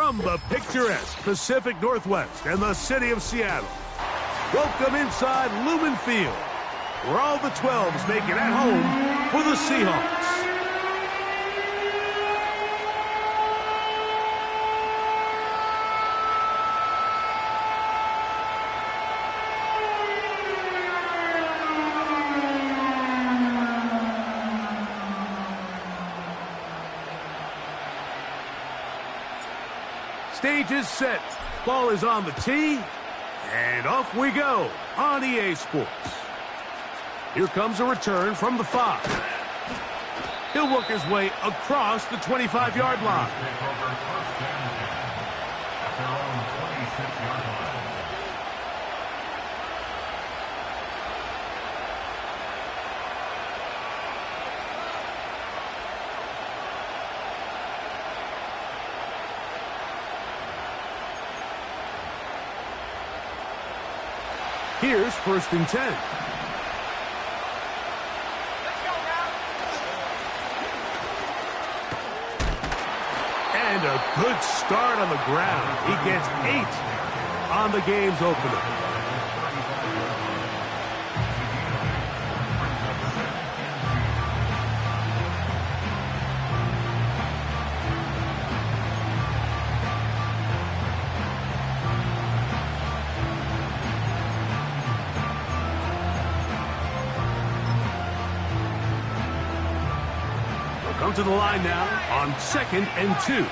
From the picturesque Pacific Northwest and the city of Seattle, welcome inside Lumen Field, where all the 12s make it at home for the Seahawks. Stage is set. Ball is on the tee. And off we go on EA Sports. Here comes a return from the 5. He'll work his way across the 25-yard line. Here's 1st and 10. And a good start on the ground. He gets 8 on the game's opener. Come to the line now on 2nd and 2.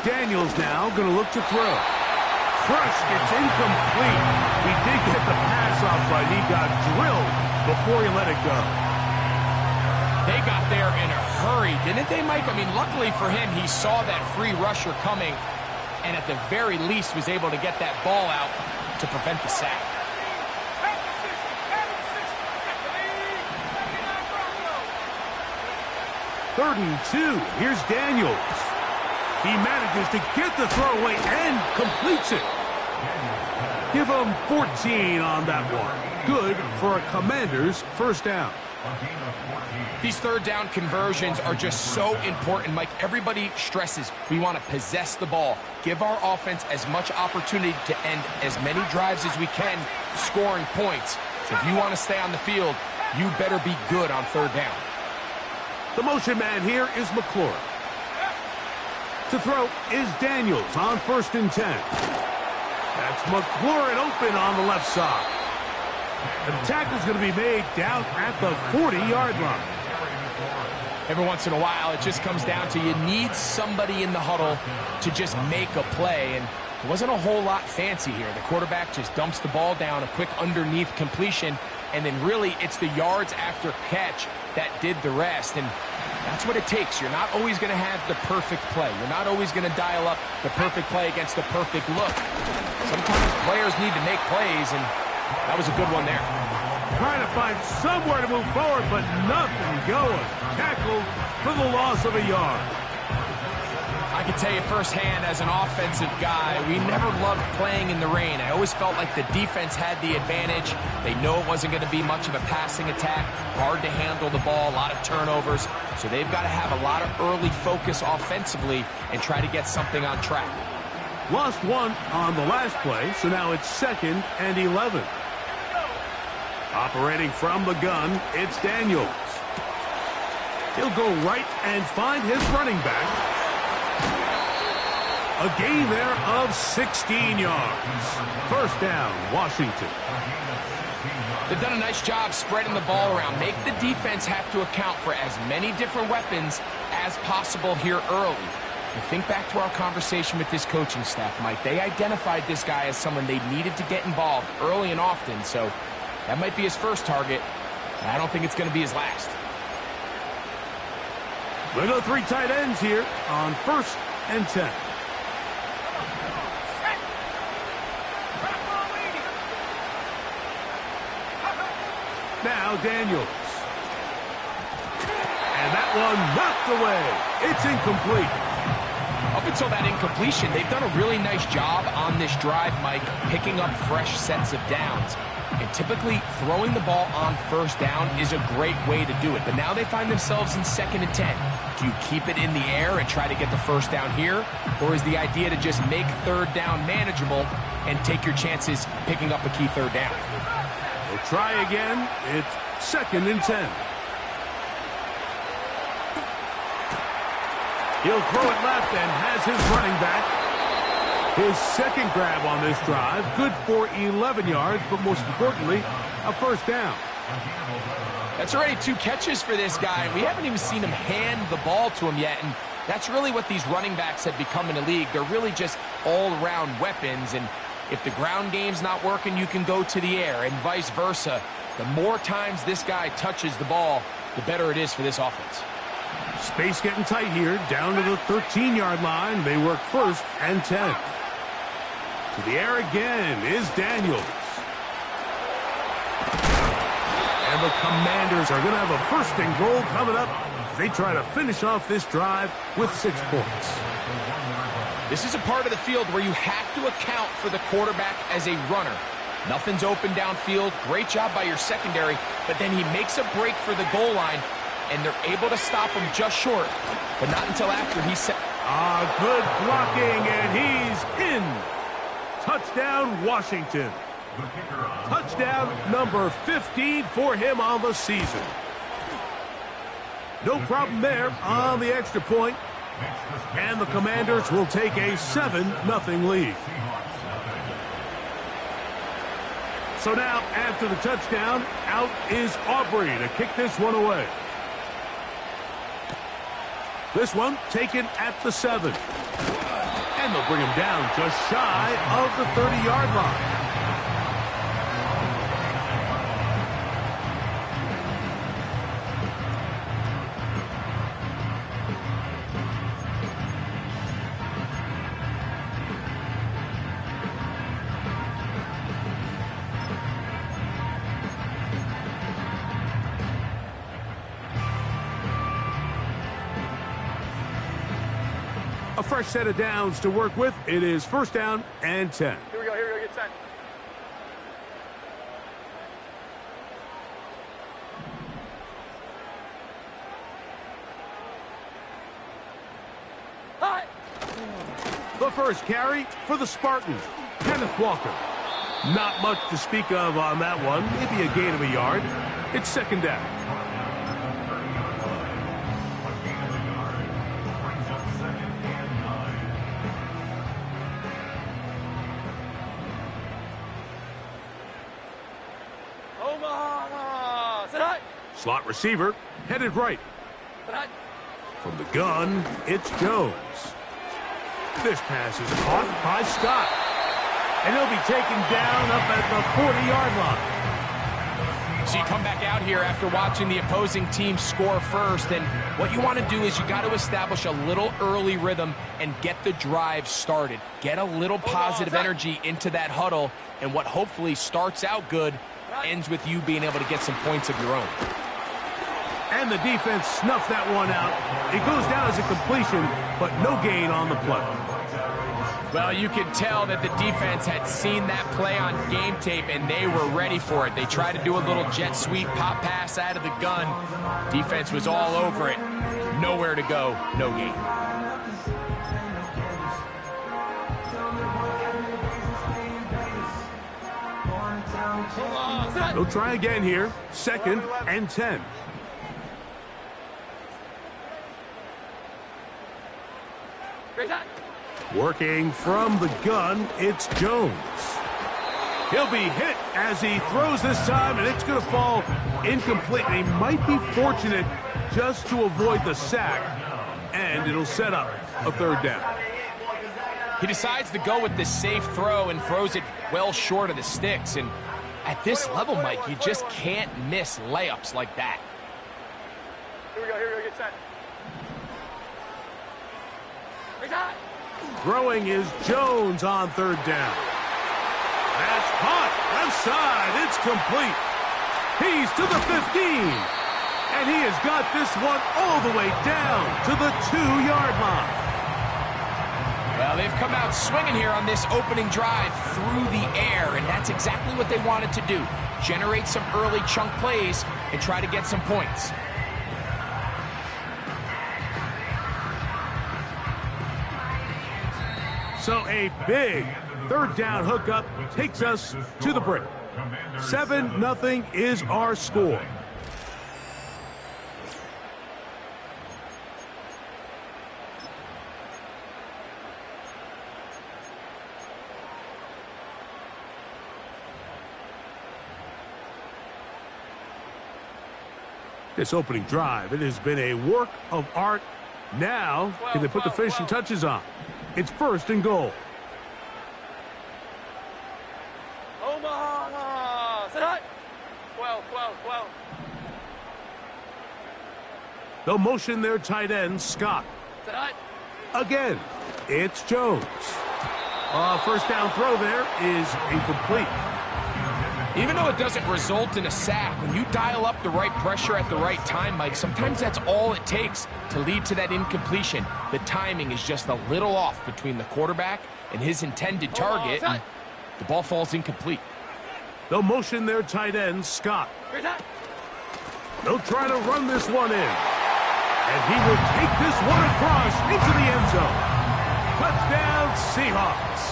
Daniels now going to look to throw. Crush, it's incomplete. He did get the pass off, but he got drilled before he let it go. They got there in a hurry, didn't they, Mike? I mean, luckily for him, he saw that free rusher coming and at the very least was able to get that ball out to prevent the sack. 3rd and 2. Here's Daniels. He manages to get the throw away and completes it. Give him 14 on that one. Good for a Commander's 1st down. These 3rd down conversions are just so important, Mike. Everybody stresses we want to possess the ball, give our offense as much opportunity to end as many drives as we can, scoring points. So if you want to stay on the field, you better be good on 3rd down. The motion man here is McLaurin. To throw is Daniels on 1st and 10. That's McLaurin open on the left side. And the tackle's going to be made down at the 40-yard line. Every once in a while, it just comes down to you need somebody in the huddle to just make a play. And it wasn't a whole lot fancy here. The quarterback just dumps the ball down, a quick underneath completion, and then really it's the yards after catch that did the rest. And that's what it takes. You're not always going to have the perfect play. You're not always going to dial up the perfect play against the perfect look. Sometimes players need to make plays, and that was a good one there. Trying to find somewhere to move forward, but nothing going. Tackled for the loss of a yard. I can tell you firsthand, as an offensive guy, we never loved playing in the rain. I always felt like the defense had the advantage. They know it wasn't going to be much of a passing attack, hard to handle the ball, a lot of turnovers. So they've got to have a lot of early focus offensively and try to get something on track. Lost one on the last play, so now it's 2nd and 11. Operating from the gun, it's Daniels. He'll go right and find his running back. A gain there of 16 yards. 1st down, Washington. They've done a nice job spreading the ball around. Make the defense have to account for as many different weapons as possible here early. And think back to our conversation with this coaching staff, Mike. They identified this guy as someone they needed to get involved early and often. So that might be his first target. And I don't think it's going to be his last. We'll go 3 tight ends here on 1st and 10. Now Daniels. And that one knocked away. It's incomplete. Up until that incompletion, they've done a really nice job on this drive, Mike, picking up fresh sets of downs. And typically, throwing the ball on first down is a great way to do it. But now they find themselves in 2nd and 10. Do you keep it in the air and try to get the first down here? Or is the idea to just make 3rd down manageable and take your chances picking up a key 3rd down? We'll try again. It's 2nd and 10. He'll throw it left and has his running back. His 2nd grab on this drive, good for 11 yards, but most importantly, a first down. That's already 2 catches for this guy. We haven't even seen him hand the ball to him yet, and that's really what these running backs have become in the league. They're really just all-around weapons, and if the ground game's not working, you can go to the air, and vice versa. The more times this guy touches the ball, the better it is for this offense. Space getting tight here, down to the 13-yard line. They work 1st and 10. To the air again is Daniels. And the Commanders are going to have a 1st and goal coming up as they try to finish off this drive with 6 points. This is a part of the field where you have to account for the quarterback as a runner. Nothing's open downfield. Great job by your secondary, but then he makes a break for the goal line, and they're able to stop him just short, but not until after he's set. Good blocking, and he's in. Touchdown, Washington. Touchdown number 15 for him on the season. No problem there on the extra point, and the Commanders will take a 7-0 lead. So now, after the touchdown, out is Aubrey to kick this one away. This one taken at the 7. And they'll bring him down just shy of the 30-yard line. A fresh set of downs to work with. It is 1st down and 10. Here we go, get set. Hi. The first carry for the Spartans, Kenneth Walker. Not much to speak of on that one. Maybe a gain of a yard. It's 2nd down. Slot receiver, headed right. From the gun, it's Jones. This pass is caught by Scott. And he'll be taken down up at the 40-yard line. So you come back out here after watching the opposing team score first, and what you want to do is you got to establish a little early rhythm and get the drive started. Get a little positive energy into that huddle, and what hopefully starts out good ends with you being able to get some points of your own. And the defense snuffed that one out. It goes down as a completion, but no gain on the play. Well, you could tell that the defense had seen that play on game tape, and they were ready for it. They tried to do a little jet sweep pop pass out of the gun. Defense was all over it. Nowhere to go, no gain. They'll try again here. 2nd and 10. Working from the gun, it's Jones. He'll be hit as he throws this time, and it's going to fall incomplete. And he might be fortunate just to avoid the sack, and it'll set up a 3rd down. He decides to go with the safe throw and throws it well short of the sticks. And at this level, Mike, you just can't miss layups like that. Here we go, get set. Throwing is Jones on 3rd down. That's hot. Left side. It's complete. He's to the 15. And he has got this one all the way down to the 2-yard line. come out swinging here on this opening drive through the air, and that's exactly what they wanted to do. Generate some early chunk plays and try to get some points. So a big third down hookup takes us to the break. 7-0 is our score. This opening drive, it has been a work of art. Now, can they put the finishing touches on? It's 1st and goal. Omaha! Set up! 12. They'll motion their tight end, Scott. Set up! Again, it's Jones. First down throw there is incomplete. Even though it doesn't result in a sack, when you dial up the right pressure at the right time, Mike, sometimes that's all it takes to lead to that incompletion. The timing is just a little off between the quarterback and his intended target, and the ball falls incomplete. They'll motion their tight end, Scott. They'll try to run this one in. And he will take this one across into the end zone. Touchdown, Seahawks.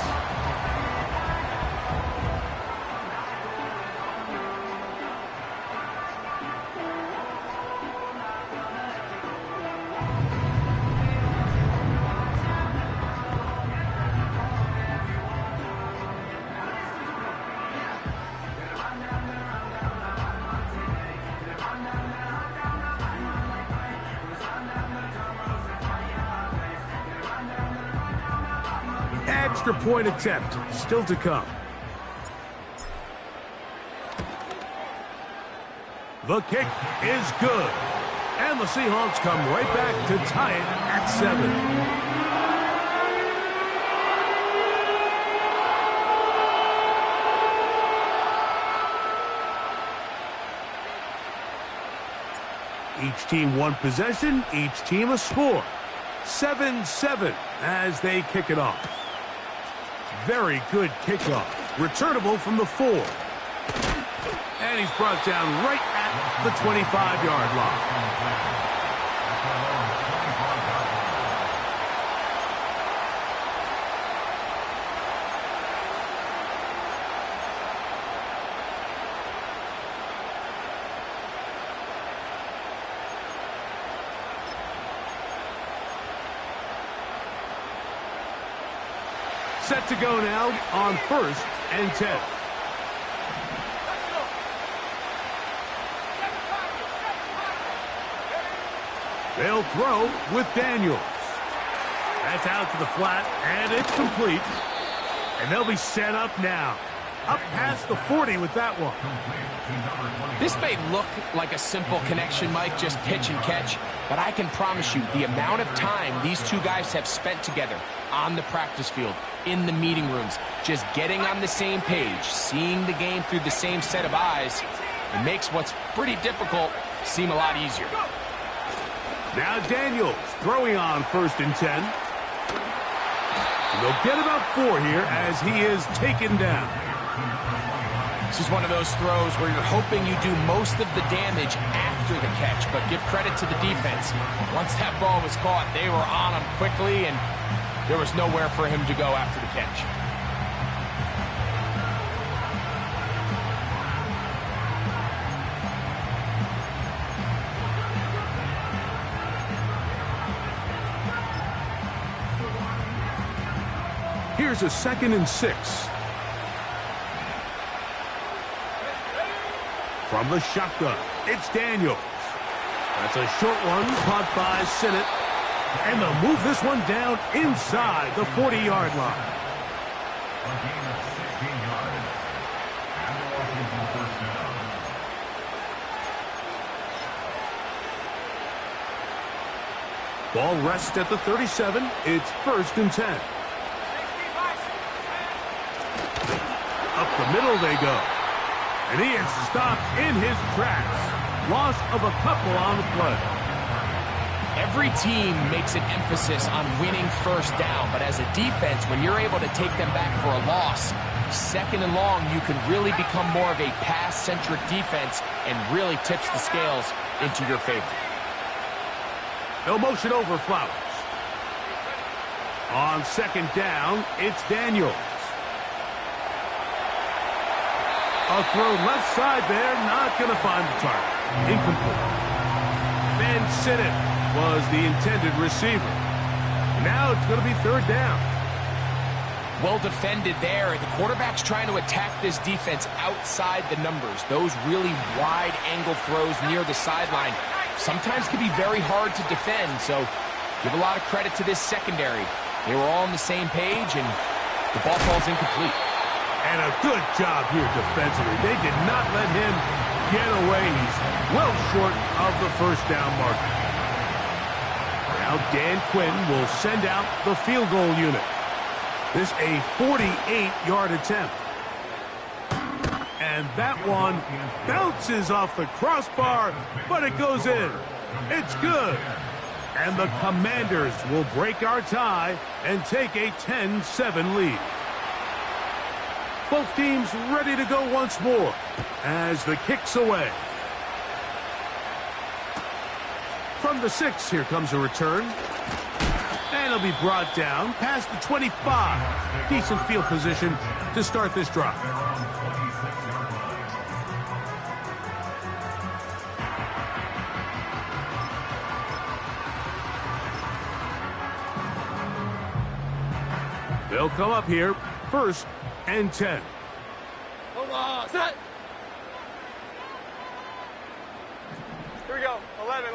Extra point attempt still to come. The kick is good. And the Seahawks come right back to tie it at 7. Each team one possession, each team a score. 7-7 as they kick it off. Very good kickoff. Returnable from the 4. And he's brought down right at the 25-yard line. Set to go now on 1st and 10. They'll throw with Daniels. That's out to the flat, and it's complete. And they'll be set up now. Up past the 40 with that one. This may look like a simple connection, Mike, just pitch and catch, but I can promise you the amount of time these two guys have spent together on the practice field, in the meeting rooms, just getting on the same page, seeing the game through the same set of eyes, it makes what's pretty difficult seem a lot easier. Now Daniels throwing on 1st and 10. And they'll get about 4 here as he is taken down. This is one of those throws where you're hoping you do most of the damage after the catch, but give credit to the defense. Once that ball was caught, they were on him quickly, and there was nowhere for him to go after the catch. Here's a 2nd and 6. From the shotgun, it's Daniels. That's a short one caught by Sinnott. And they'll move this one down inside the 40-yard line. Ball rests at the 37. It's 1st and 10. Up the middle they go. And he is stopped in his tracks. Loss of a couple on the play. Every team makes an emphasis on winning first down, but as a defense, when you're able to take them back for a loss, second and long, you can really become more of a pass-centric defense and really tips the scales into your favor. No motion over Flowers. On second down, it's Daniels. A throw left side there, not going to find the target. Incomplete. Van Sinnen was the intended receiver. Now it's going to be third down. Well defended there. The quarterback's trying to attack this defense outside the numbers. Those really wide angle throws near the sideline sometimes can be very hard to defend, so give a lot of credit to this secondary. They were all on the same page, and the ball falls incomplete. And a good job here defensively. They did not let him get away. He's well short of the first down marker. Now Dan Quinn will send out the field goal unit. This a 48-yard attempt. And that one bounces off the crossbar, but it goes in. It's good. And the Commanders will break our tie and take a 10-7 lead. Both teams ready to go once more as the kick's away. From the 6, here comes a return. And it'll be brought down past the 25. Decent field position to start this drive. They'll come up here, 1st and 10. Omaha, set. Here we go. 11.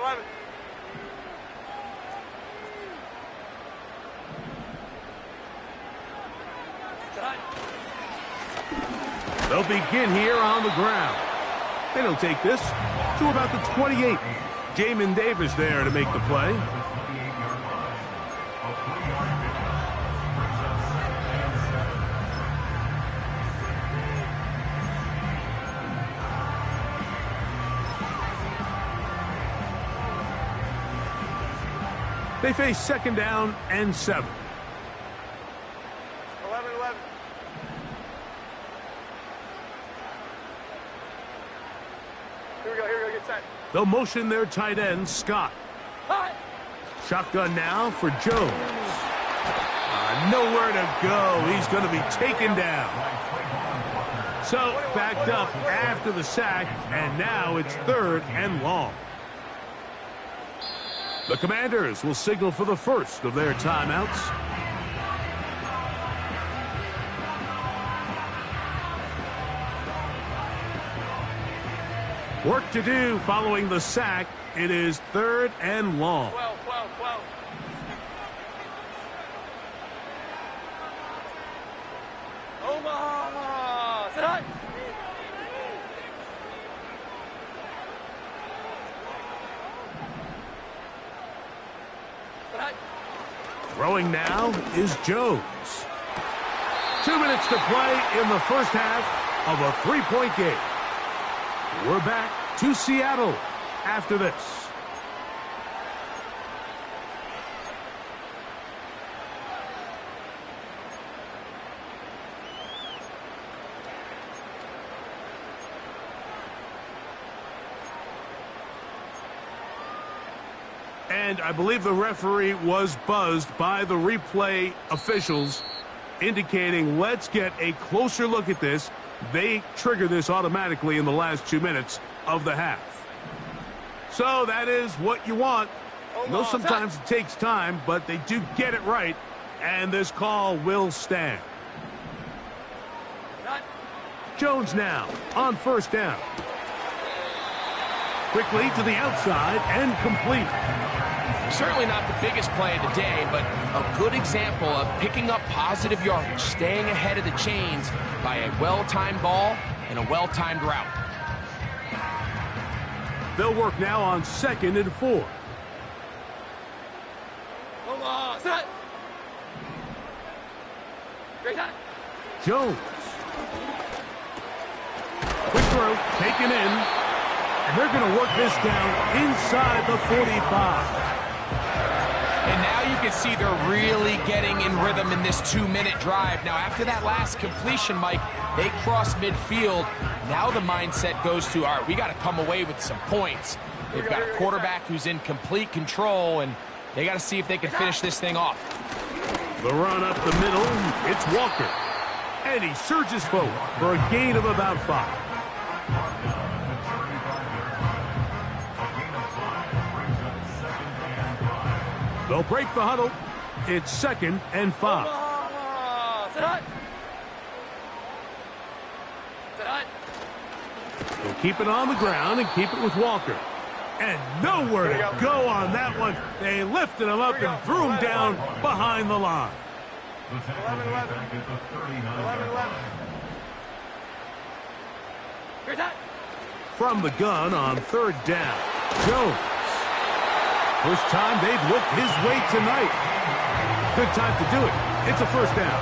They'll begin here on the ground. And he'll take this to about the 28. Jamin Davis there to make the play. They face second down and 7. 11. Here we go, get set. They'll motion their tight end, Scott. Hi. Shotgun now for Jones. Nowhere to go. He's going to be taken down. So, backed up after the sack, and now it's 3rd and long. The Commanders will signal for the first of their timeouts. Work to do following the sack. It is 3rd and long. 12. Omaha, set up. Throwing now is Jones. 2 minutes to play in the first half of a 3-point game. We're back to Seattle after this. And I believe the referee was buzzed by the replay officials, indicating let's get a closer look at this. They trigger this automatically in the last 2 minutes of the half. So that is what you want. I know sometimes it takes time, but they do get it right, and this call will stand. Jones now on first down. Quickly to the outside and complete. Certainly not the biggest play of the day, but a good example of picking up positive yardage, staying ahead of the chains by a well-timed ball and a well-timed route. They'll work now on 2nd and 4. Omaha, set. Great time. Jones. Quick throw, taken in. And they're going to work this down inside the 45. And now you can see they're really getting in rhythm in this 2-minute drive. Now, after that last completion, Mike, they cross midfield. Now the mindset goes to, all right, we got to come away with some points. They've got a quarterback who's in complete control, and they got to see if they can finish this thing off. The run up the middle, it's Walker. And he surges forward for a gain of about 5. They'll break the huddle. It's 2nd and 5. They'll keep it on the ground and keep it with Walker. And nowhere to go on that one. They lifted him up and threw him down behind the line. 11-11. From the gun on 3rd down, Jones. First time they've looked his way tonight. Good time to do it. It's a 1st down.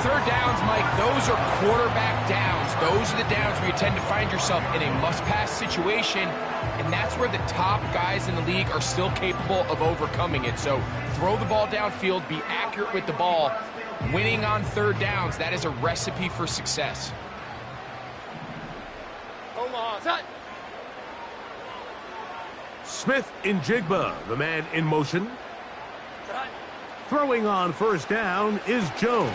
3rd downs, Mike, those are quarterback downs. Those are the downs where you tend to find yourself in a must-pass situation, and that's where the top guys in the league are still capable of overcoming it. So throw the ball downfield, be accurate with the ball. Winning on 3rd downs, that is a recipe for success. Smith in Jigba, the man in motion. Throwing on 1st down is Jones.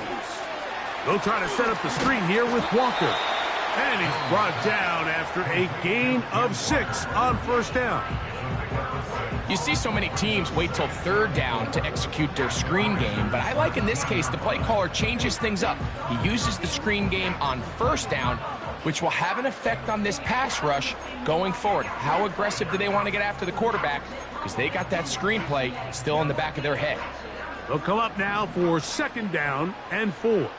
They'll try to set up the screen here with Walker. And he's brought down after a gain of 6 on 1st down. You see so many teams wait till 3rd down to execute their screen game, but I like in this case the play caller changes things up. He uses the screen game on 1st down, which will have an effect on this pass rush going forward. How aggressive do they want to get after the quarterback? Because they got that screen play still in the back of their head. They'll come up now for 2nd down and 4.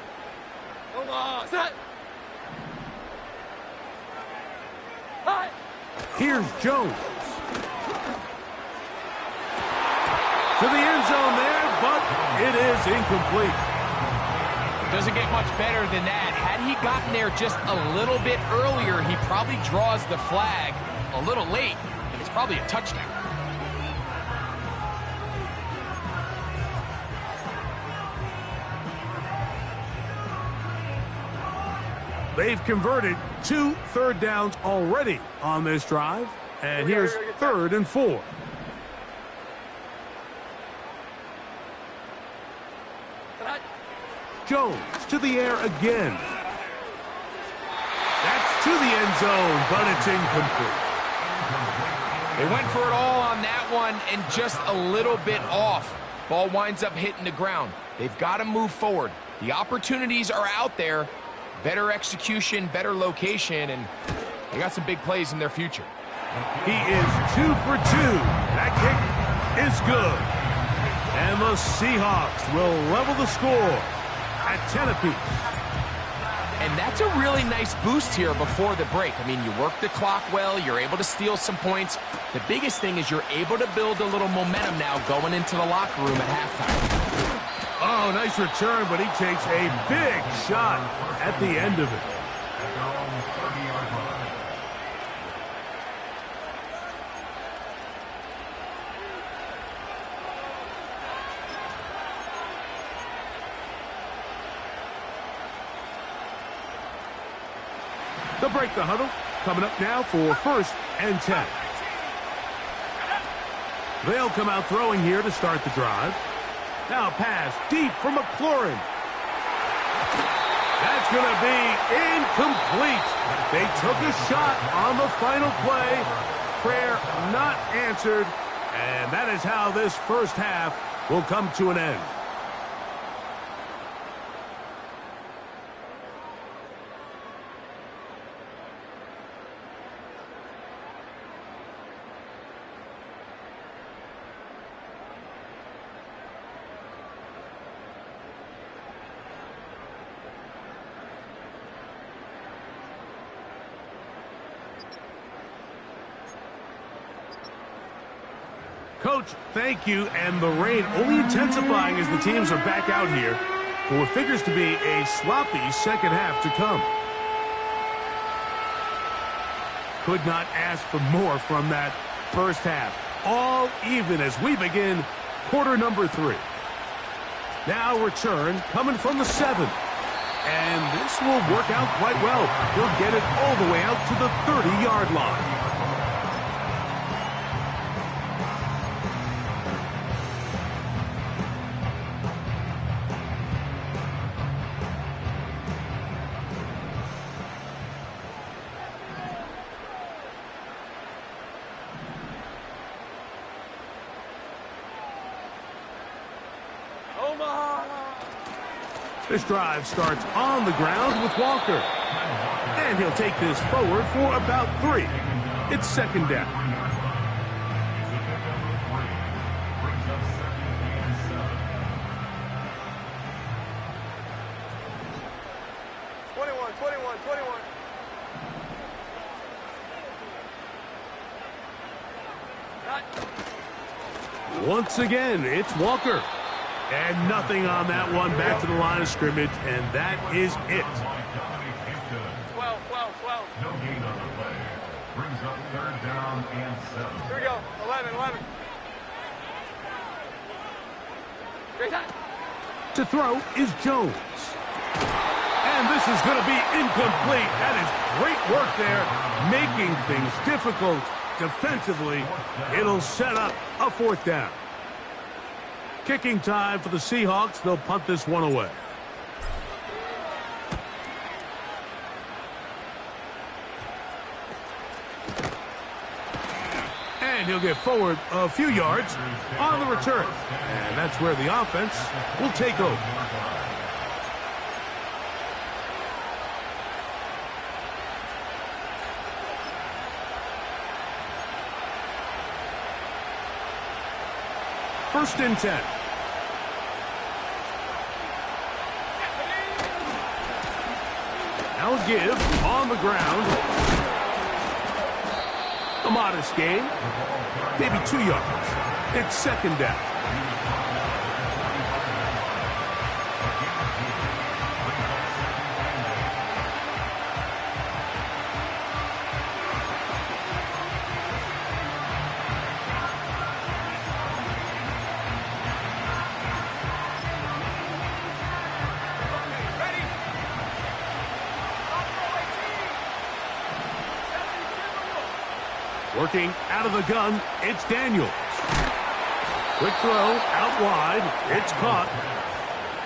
Here's Jones. To the end zone there, but it is incomplete. Doesn't get much better than that. Had he gotten there just a little bit earlier, he probably draws the flag a little late, and it's probably a touchdown. They've converted 2 3rd downs already on this drive, and here's 3rd and 4. Jones to the air again. That's to the end zone, but it's incomplete. They went for it all on that one and just a little bit off. Ball winds up hitting the ground. They've got to move forward. The opportunities are out there. Better execution, better location, and they got some big plays in their future. He is 2 for 2. That kick is good. And the Seahawks will level the score at 10 apiece. And that's a really nice boost here before the break. I mean, you work the clock well, you're able to steal some points. The biggest thing is you're able to build a little momentum now going into the locker room at halftime. Oh, nice return, but he takes a big shot at the end of it. They'll break the huddle. Coming up now for 1st and 10. They'll come out throwing here to start the drive. Now a pass deep for McLaurin. That's going to be incomplete. They took a shot on the final play. Prayer not answered. And that is how this 1st half will come to an end. Coach, thank you, and the rain only intensifying as the teams are back out here for what figures to be a sloppy 2nd half to come. Could not ask for more from that 1st half. All even as we begin Quarter number 3. Now return coming from the 7. And this will work out quite well. He'll get it all the way out to the 30-yard line. This drive starts on the ground with Walker. And he'll take this forward for about 3. It's second down. 21. Once again, it's Walker. And nothing on that one. Back to the line of scrimmage, and that is it. 12. No gain on the play. Brings up third down and 7. Here we go. 11. Great time. To throw is Jones. And this is going to be incomplete. That is great work there, making things difficult defensively. It'll set up a 4th down. Kicking time for the Seahawks. They'll punt this one away. And he'll get forward a few yards on the return. And that's where the offense will take over. First and 10. Now a give on the ground. A modest gain. Maybe 2 yards. It's second down. Working out of the gun, it's Daniels. Quick throw, out wide, it's caught.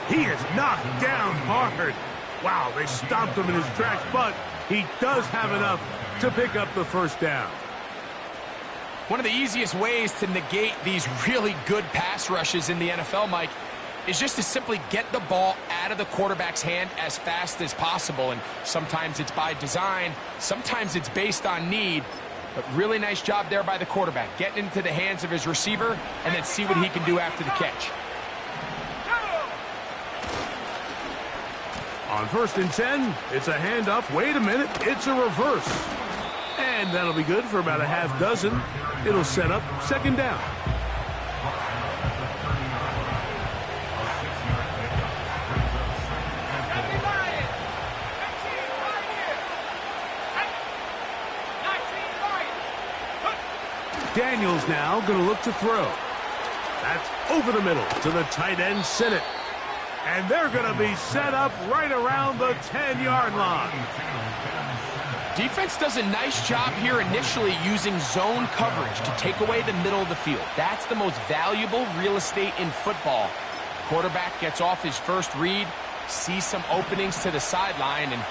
He is knocked down hard. Wow, they stopped him in his tracks, but he does have enough to pick up the first down. One of the easiest ways to negate these really good pass rushes in the NFL, Mike, is just to simply get the ball out of the quarterback's hand as fast as possible. And sometimes it's by design, sometimes it's based on need. But really nice job there by the quarterback, getting into the hands of his receiver and then see what he can do after the catch. On first and 10, it's a handoff. Wait a minute, it's a reverse. And that'll be good for about a half dozen. It'll set up second down. Daniels now going to look to throw. That's over the middle to the tight end, Sinnott. And they're going to be set up right around the 10-yard line. Defense does a nice job here initially using zone coverage to take away the middle of the field. That's the most valuable real estate in football. Quarterback gets off his first read, sees some openings to the sideline, and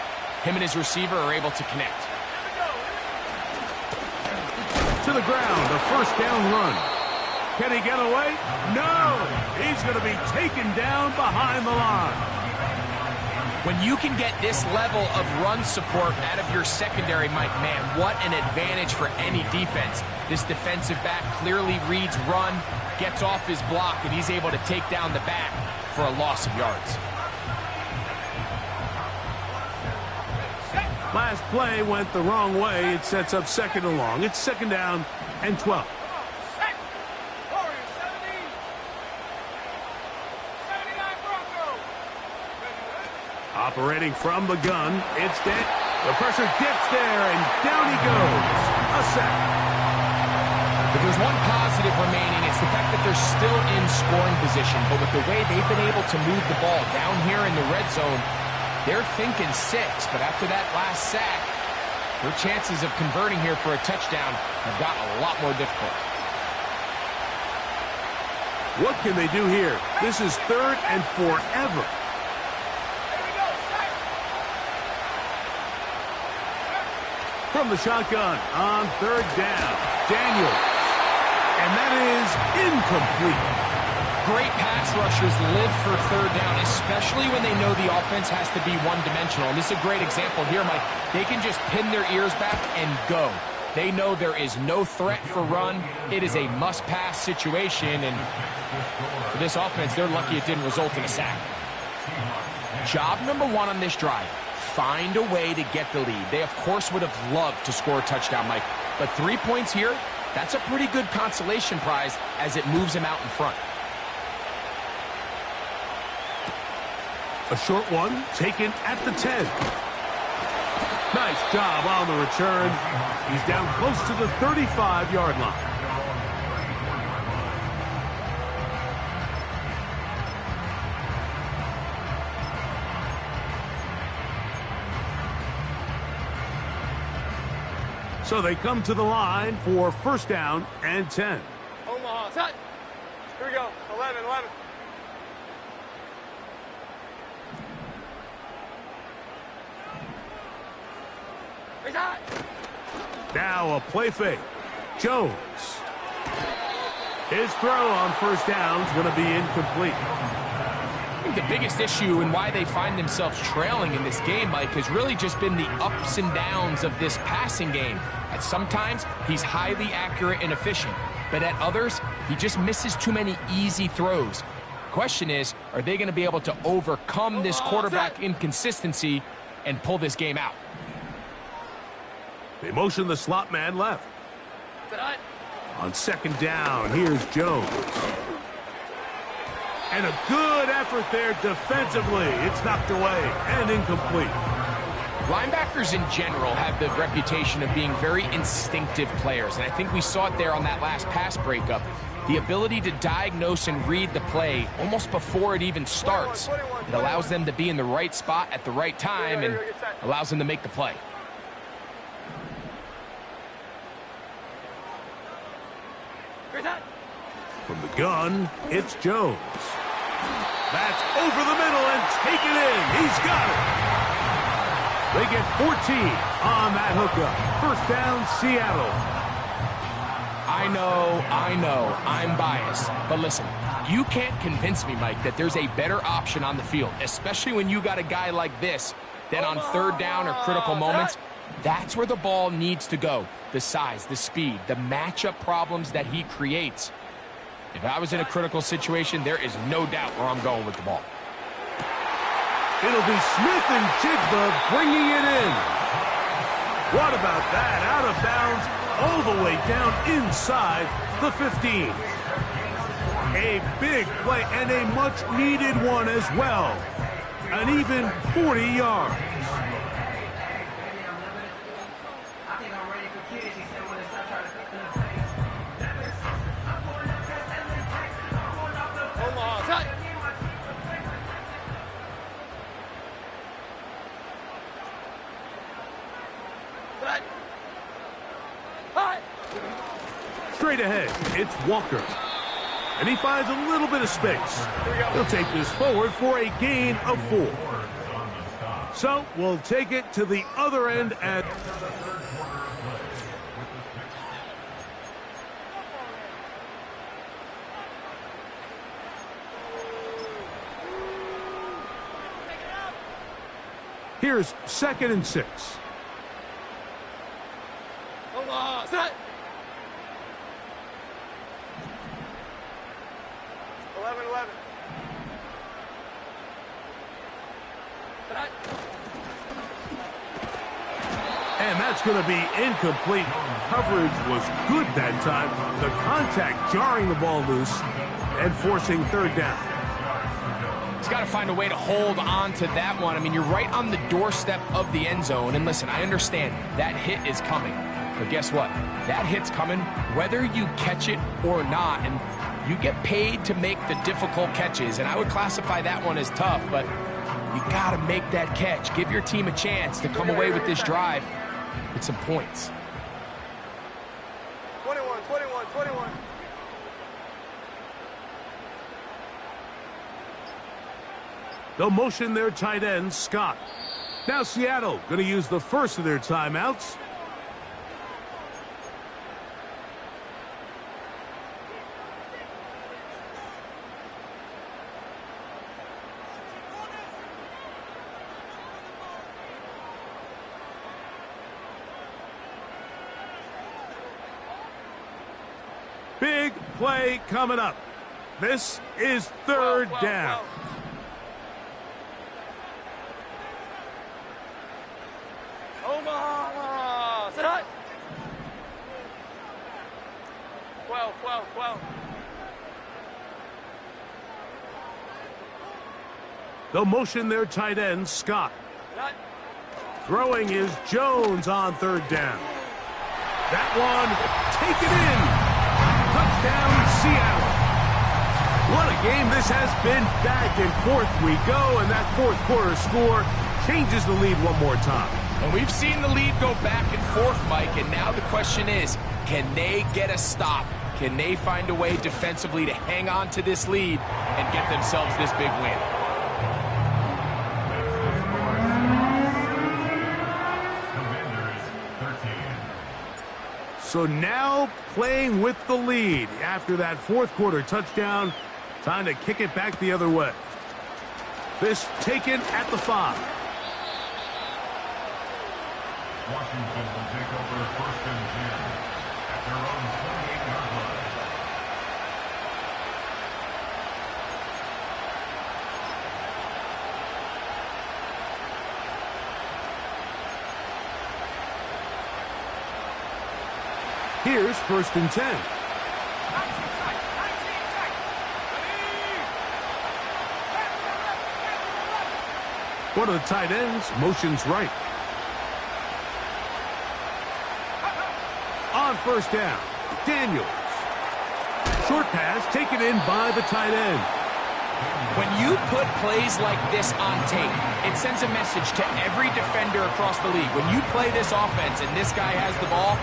him and his receiver are able to connect. To the ground, a first down run. Can he get away? No! He's going to be taken down behind the line. When you can get this level of run support out of your secondary, Mike, man, what an advantage for any defense. This defensive back clearly reads run, gets off his block, and he's able to take down the back for a loss of yards. Last play went the wrong way. It sets up second and long. It's second down and 12. Operating from the gun, it's Dan. The pressure gets there, and down he goes. A sack. there's one positive remaining, it's the fact that they're still in scoring position. But with the way they've been able to move the ball down here in the red zone, they're thinking 6. But after that last sack, their chances of converting here for a touchdown have gotten a lot more difficult. What can they do here? This is 3rd and forever. From the shotgun on 3rd down, Daniels. And that is incomplete. Great pass rushers live for 3rd down, especially when they know the offense has to be one-dimensional. And this is a great example here, Mike. They can just pin their ears back and go. They know there is no threat for run. It is a must-pass situation, and for this offense, they're lucky it didn't result in a sack. Job number 1 on this drive, find a way to get the lead. They, of course, would have loved to score a touchdown, Mike, but 3 points here, that's a pretty good consolation prize as it moves them out in front. A short one taken at the 10. Nice job on the return. He's down close to the 35-yard line. So they come to the line for 1st down and 10. Omaha, set. Here we go. 11, 11. Now a play fake. Jones. His throw on 1st down is going to be incomplete. I think the biggest issue and why they find themselves trailing in this game, Mike, has really just been the ups and downs of this passing game. At sometimes, he's highly accurate and efficient, but at others, he just misses too many easy throws. The question is, are they going to be able to overcome this quarterback inconsistency and pull this game out? They motion the slot man left. On 2nd down, here's Jones. And a good effort there defensively. It's knocked away and incomplete. Linebackers in general have the reputation of being very instinctive players, and I think we saw it there on that last pass breakup. The ability to diagnose and read the play almost before it even starts. It allows them to be in the right spot at the right time and allows them to make the play. From the gun, it's Jones. That's over the middle and taken in. He's got it. They get 14 on that hookup. 1st down, Seattle. I know, I'm biased. But listen, you can't convince me, Mike, that there's a better option on the field, especially when you got a guy like this, that on 3rd down or critical moments, that's where the ball needs to go. The size, the speed, the matchup problems that he creates. If I was in a critical situation, there is no doubt where I'm going with the ball. It'll be Smith and Jigba bringing it in. What about that? Out of bounds, all the way down inside the 15. A big play and a much-needed one as well. An even 40 yards. Straight ahead, it's Walker. And he finds a little bit of space. He'll take this forward for a gain of 4. So we'll take it to the other end at... Here's 2nd and 6. Set. 11, 11. And that's going to be incomplete. Coverage was good that time. The contact jarring the ball loose and forcing 3rd down. He's got to find a way to hold on to that one. I mean, you're right on the doorstep of the end zone. And listen, I understand that hit is coming. But guess what? That hit's coming whether you catch it or not. And you get paid to make the difficult catches. And I would classify that one as tough, but you got to make that catch. Give your team a chance to come away with this drive with some points. 21, 21, 21. They'll motion their tight end, Scott. Now Seattle going to use the first of their timeouts. Big play coming up. This is third down. Omaha! Sit high! 12, 12, 12. They'll motion their tight end, Scott. Sit high. Throwing is Jones on third down. That one, take it in. Touchdown, Seattle. What a game this has been. Back and forth we go, and that fourth quarter score changes the lead one more time. And we've seen the lead go back and forth, Mike, and now the question is, can they get a stop? Can they find a way defensively to hang on to this lead and get themselves this big win? So now playing with the lead after that fourth quarter touchdown, time to kick it back the other way. This taken at the 5. Washington will take over first and 10 at their own 28-yard line. Here's first and 10. One of the tight ends motions right. On first down, Daniels. Short pass taken in by the tight end. When you put plays like this on tape, it sends a message to every defender across the league. When you play this offense and this guy has the ball,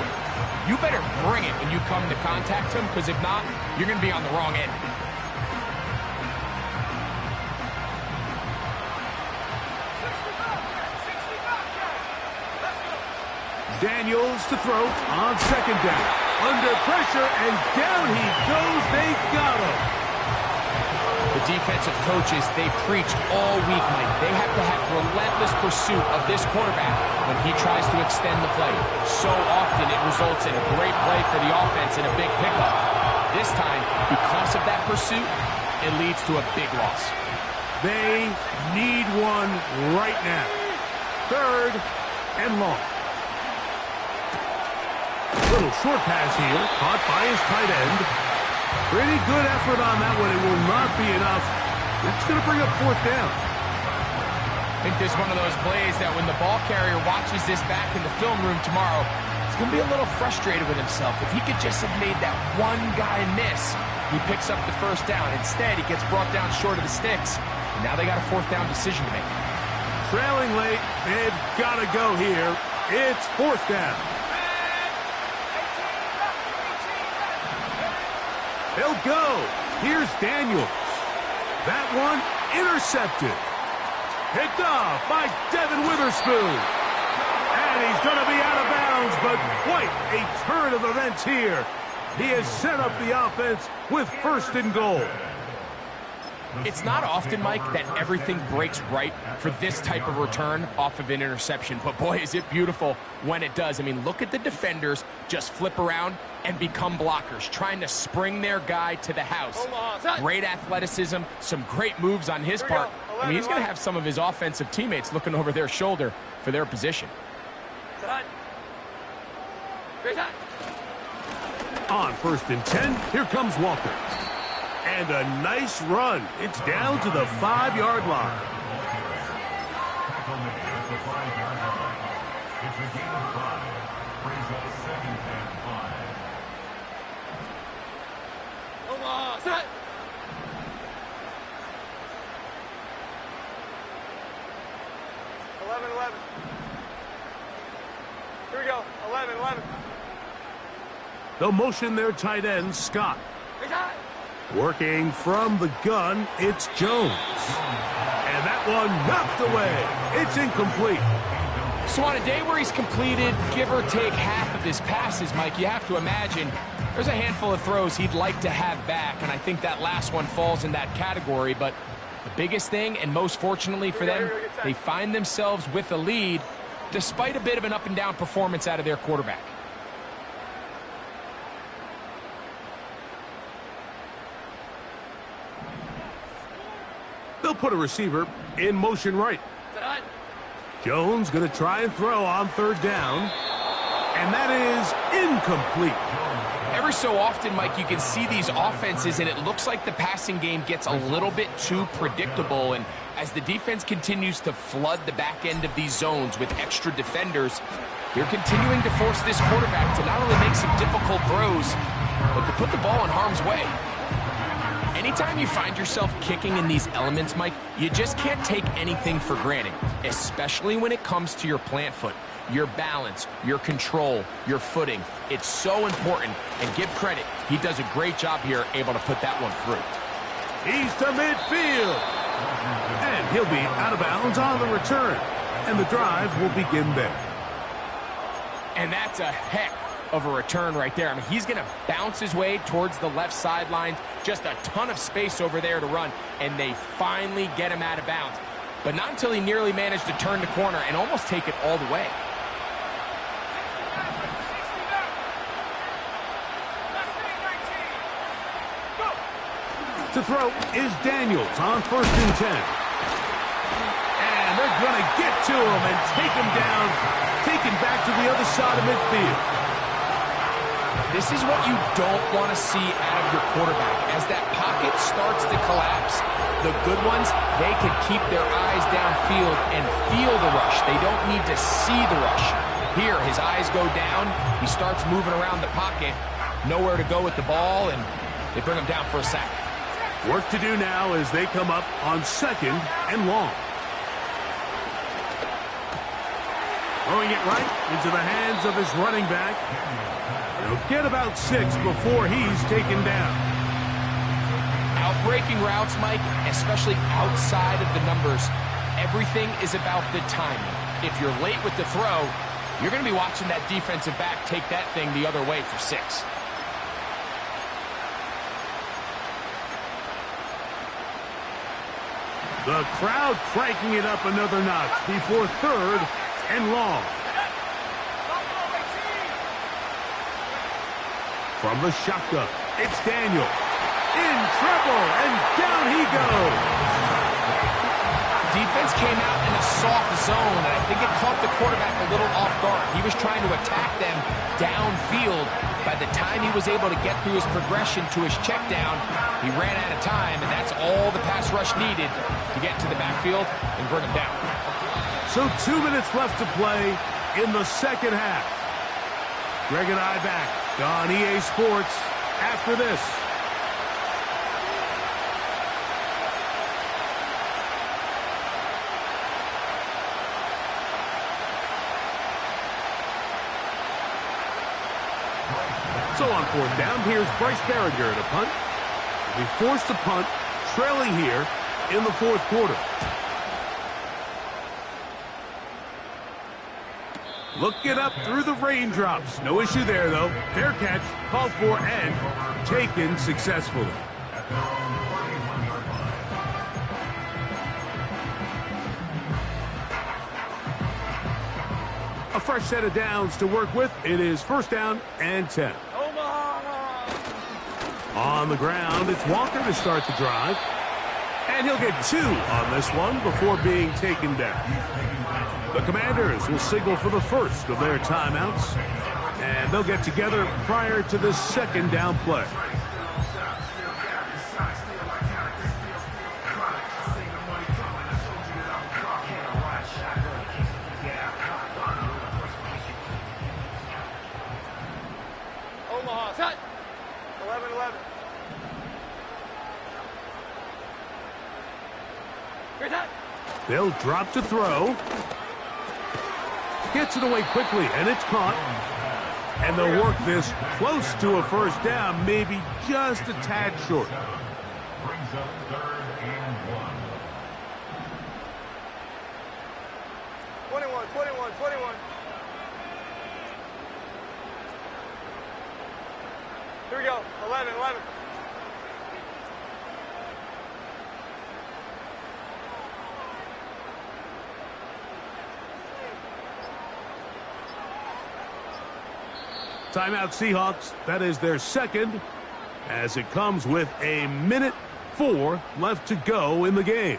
you better bring it when you come to contact him, because if not, you're going to be on the wrong end. Daniels to throw on second down. Under pressure, and down he goes. They got him. The defensive coaches, they preached all week, Mike. They have to have relentless pursuit of this quarterback when he tries to extend the play. So often it results in a great play for the offense and a big pickup. This time, because of that pursuit, it leads to a big loss. They need one right now. Third and long. Little short pass here, caught by his tight end. Pretty good effort on that one. It will not be enough. It's going to bring up fourth down. I think this is one of those plays that when the ball carrier watches this back in the film room tomorrow, he's going to be a little frustrated with himself. If he could just have made that one guy miss, he picks up the first down. Instead, he gets brought down short of the sticks. And now they got a fourth down decision to make. Trailing late, they've got to go here. It's fourth down. They'll go. Here's Daniels. That one intercepted. Picked off by Devin Witherspoon. And he's going to be out of bounds, but quite a turn of events here. He has set up the offense with first and goal. It's not often, Mike, that everything breaks right for this type of return off of an interception. But boy, is it beautiful when it does. I mean, look at the defenders just flip around and become blockers, trying to spring their guy to the house. Great athleticism, some great moves on his part. I mean, he's going to have some of his offensive teammates looking over their shoulder for their position. On first and 10, here comes Walker. And a nice run. It's down to the 5-yard line. Tackle made at the 5-yard line. It's a gain of 5. brings up second and 5. Set. Here we go. 11. They'll motion their tight end, Scott. Working from the gun, it's Jones. And that one knocked away. It's incomplete. So on a day where he's completed, give or take half of his passes, Mike, you have to imagine there's a handful of throws he'd like to have back, and I think that last one falls in that category. But the biggest thing, and most fortunately for them, they find themselves with a lead despite a bit of an up-and-down performance out of their quarterback. They'll put a receiver in motion right. Jones going to try and throw on third down. And that is incomplete. Every so often, Mike, you can see these offenses, and it looks like the passing game gets a little bit too predictable. And as the defense continues to flood the back end of these zones with extra defenders, they're continuing to force this quarterback to not only make some difficult throws, but to put the ball in harm's way. Anytime you find yourself kicking in these elements, Mike, you just can't take anything for granted, especially when it comes to your plant foot, your balance, your control, your footing. It's so important, and give credit. He does a great job here, able to put that one through. He's to midfield. And he'll be out of bounds on the return. And the drive will begin there. And that's a heck of a return right there. I mean, he's going to bounce his way towards the left sideline. Just a ton of space over there to run, and they finally get him out of bounds. But not until he nearly managed to turn the corner and almost take it all the way. To throw is Daniels on 1st and 10. And they're going to get to him and take him down, taken back to the other side of midfield. This is what you don't want to see out of your quarterback. As that pocket starts to collapse, the good ones, they can keep their eyes downfield and feel the rush. They don't need to see the rush. Here, his eyes go down. He starts moving around the pocket. Nowhere to go with the ball, and they bring him down for a sack. Work to do now as they come up on 2nd and long. Throwing it right into the hands of his running back. He'll get about 6 before he's taken down. Outbreaking routes, Mike, especially outside of the numbers, everything is about the timing. If you're late with the throw, you're going to be watching that defensive back take that thing the other way for 6. The crowd cranking it up another notch before 3rd and long. From the shotgun, it's Daniel. In trouble, and down he goes. Defense came out in a soft zone, and I think it caught the quarterback a little off guard. He was trying to attack them downfield. By the time he was able to get through his progression to his check down, he ran out of time, and that's all the pass rush needed to get to the backfield and bring him down. So 2 minutes left to play in the second half. Greg and I back on EA Sports after this. So on 4th down, here's Bryce Barringer to punt. He'll be forced to punt, trailing here in the 4th quarter. Looking up through the raindrops. No issue there, though. Fair catch, called for, and taken successfully. A fresh set of downs to work with. It is 1st down and 10. On the ground, it's Walker to start the drive. And he'll get 2 on this one before being taken down. The Commanders will signal for the first of their timeouts, and they'll get together prior to the 2nd down play. They'll drop to throw. Gets it away quickly, and it's caught. And they'll work this close to a first down, maybe just a tad short. Brings up 3rd and 1. 21, 21, 21. Here we go. 11, 11. Timeout Seahawks. That is their second, as it comes with 1:04 left to go in the game.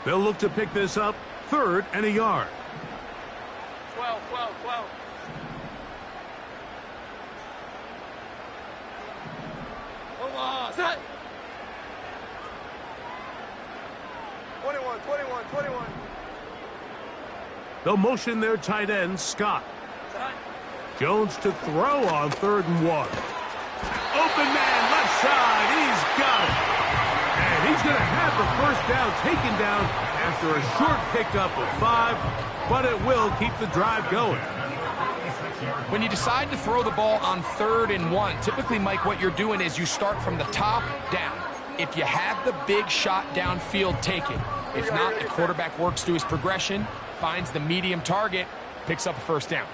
They'll look to pick this up, 3rd and a yard. 12, 12, 12. Omaha, set. 21, 21, 21. They'll motion their tight end, Scott. Set. Jones to throw on 3rd and 1. Open man, left side. He's got it. And he's going to have the first down taken down after a short pickup of 5, but it will keep the drive going. When you decide to throw the ball on 3rd and 1, typically, Mike, what you're doing is you start from the top down. If you have the big shot downfield, take it. If not, the quarterback works through his progression, finds the medium target, picks up a first down.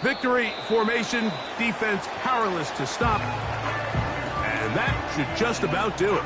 Victory formation, defense powerless to stop. And that should just about do it.